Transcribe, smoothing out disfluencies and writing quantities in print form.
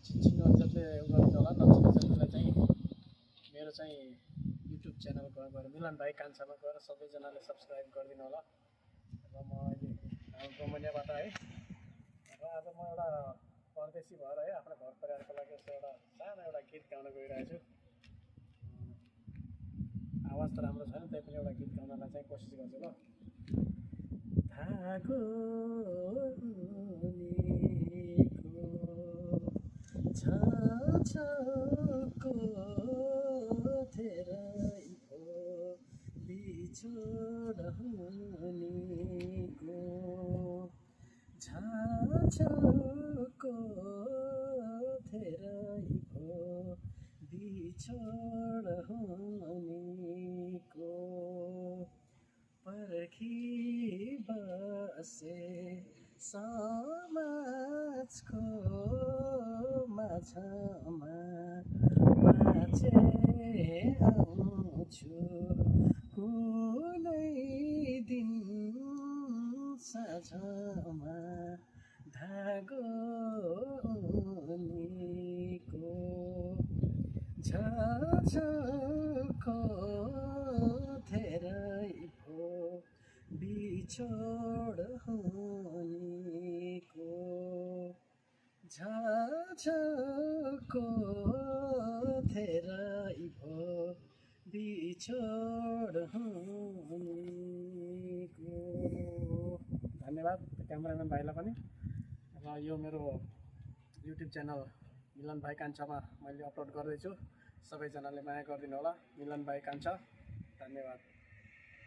चिन्नुहुन्छले गर्नु होला, नचिन्नुहुन्छलाई चाहिँ मेरो चाहिँ युट्युब च्यानलमा गएर मिलन भाइ कान्छामा गएर सबैजनाले सब्सक्राइब गरिदिनु होला। र म अहिले गोमनियाबाट है, र आज म एउटा परदेशी भएर है आफ्नो घर परिवारको लागि यस्तो एउटा सानो एउटा गीत गाउन गइरहेको छु। आवाज त राम्रो छैन, त्यही पनि एउटा गीत गाउनलाई चाहिँ कोसिस गर्छु ल। धागो छाछको धेरैको बिछोड हुनेको, छाछको धेरैको बिछोड हुनेको, पर्खी बसे समाजको माझमा बाँचे आउँछु कुनै दिन साँझमा, धागो उनीको छाछको धेरैको बिछोड हुनेको, छाछको धेरैको बिछोड हुनेको। धन्यवाद क्यामेराम्यान भाइलाई पनि। र यो मेरो युट्युब च्यानल मिलन भाइ कान्छामा मैले अपलोड गर्दैछु, सबैजनाले माया गरिदिनु होला। मिलन भाइ कान्छा, धन्यवाद।